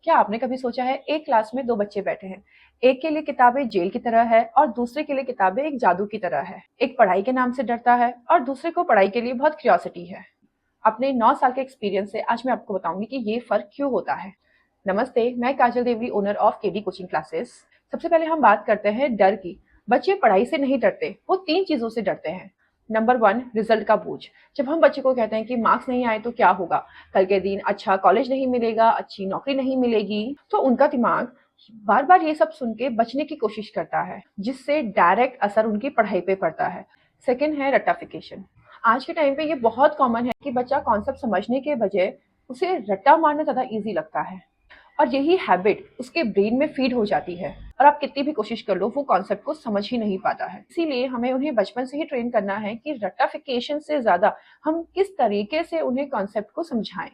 क्या आपने कभी सोचा है एक क्लास में दो बच्चे बैठे हैं। एक के लिए किताबें जेल की तरह है और दूसरे के लिए किताबें एक जादू की तरह है। एक पढ़ाई के नाम से डरता है और दूसरे को पढ़ाई के लिए बहुत क्यूरियोसिटी है। अपने 9 साल के एक्सपीरियंस से आज मैं आपको बताऊंगी कि ये फर्क क्यों होता है। नमस्ते, मैं Kajal Deori, owner of KD coaching classes. सबसे पहले हम बात करते हैं डर की। बच्चे पढ़ाई से नहीं डरते, वो 3 चीजों से डरते हैं। नंबर 1, रिजल्ट का बोझ। जब हम बच्चे को कहते हैं कि मार्क्स नहीं आए तो क्या होगा, कल के दिन अच्छा कॉलेज नहीं मिलेगा, अच्छी नौकरी नहीं मिलेगी, तो उनका दिमाग बार बार ये सब सुन के बचने की कोशिश करता है, जिससे डायरेक्ट असर उनकी पढ़ाई पे पड़ता है। सेकेंड है रट्टाफिकेशन। आज के टाइम पे ये बहुत कॉमन है कि बच्चा कॉन्सेप्ट समझने के बजाय उसे रट्टा मारना ज्यादा इजी लगता है और यही हैबिट उसके ब्रेन में फीड हो जाती है और आप कितनी भी कोशिश कर लो वो कॉन्सेप्ट को समझ ही नहीं पाता है। इसीलिए हमें उन्हें बचपन से ही ट्रेन करना है कि रट्टाफिकेशन से ज्यादा हम किस तरीके से उन्हें कॉन्सेप्ट को समझाएं।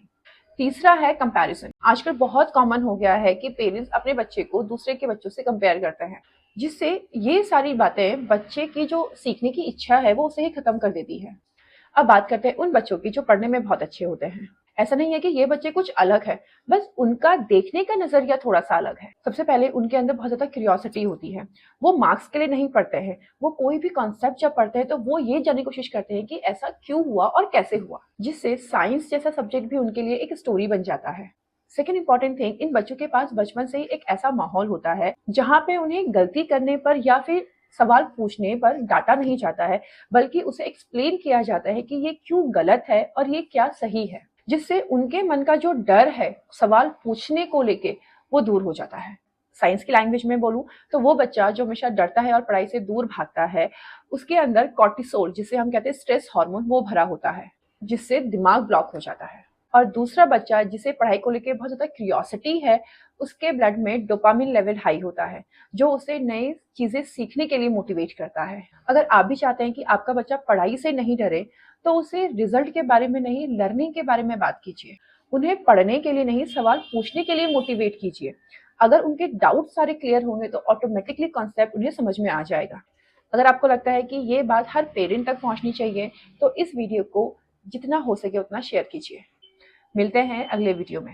तीसरा है कंपैरिजन। आजकल बहुत कॉमन हो गया है कि पेरेंट्स अपने बच्चे को दूसरे के बच्चों से कंपेयर करते हैं, जिससे ये सारी बातें बच्चे की जो सीखने की इच्छा है वो उसे ही खत्म कर देती है। अब बात करते हैं उन बच्चों की जो पढ़ने में बहुत अच्छे होते हैं। ऐसा नहीं है कि ये बच्चे कुछ अलग है, बस उनका देखने का नजरिया थोड़ा सा अलग है। सबसे पहले उनके अंदर बहुत ज्यादा क्यूरियोसिटी होती है। वो मार्क्स के लिए नहीं पढ़ते हैं, वो कोई भी कॉन्सेप्ट जब पढ़ते हैं तो वो ये जानने की कोशिश करते हैं कि ऐसा क्यों हुआ और कैसे हुआ, जिससे साइंस जैसा सब्जेक्ट भी उनके लिए एक स्टोरी बन जाता है। सेकेंड इंपॉर्टेंट थिंग, इन बच्चों के पास बचपन से ही एक ऐसा माहौल होता है जहाँ पे उन्हें गलती करने पर या फिर सवाल पूछने पर डांटा नहीं जाता है, बल्कि उसे एक्सप्लेन किया जाता है कि ये क्यों गलत है और ये क्या सही है, जिससे उनके मन का जो डर है सवाल पूछने को लेके वो दूर हो जाता है। साइंस की लैंग्वेज में बोलूं तो वो बच्चा जो हमेशा डरता है और पढ़ाई से दूर भागता है, उसके अंदर कॉर्टिसोल, जिसे हम कहते हैं स्ट्रेस हार्मोन, वो भरा होता है, जिससे दिमाग ब्लॉक हो जाता है। और दूसरा बच्चा जिसे पढ़ाई को लेके बहुत ज्यादा क्यूरियोसिटी है, उसके ब्लड में डोपामिन लेवल हाई होता है, जो उसे नई चीजें सीखने के लिए मोटिवेट करता है। अगर आप भी चाहते हैं कि आपका बच्चा पढ़ाई से नहीं डरे, तो उसे रिजल्ट के बारे में नहीं, लर्निंग के बारे में बात कीजिए। उन्हें पढ़ने के लिए नहीं, सवाल पूछने के लिए मोटिवेट कीजिए। अगर उनके डाउट सारे क्लियर होंगे तो ऑटोमेटिकली कॉन्सेप्ट उन्हें समझ में आ जाएगा। अगर आपको लगता है कि ये बात हर पेरेंट तक पहुंचनी चाहिए, तो इस वीडियो को जितना हो सके उतना शेयर कीजिए। मिलते हैं अगले वीडियो में।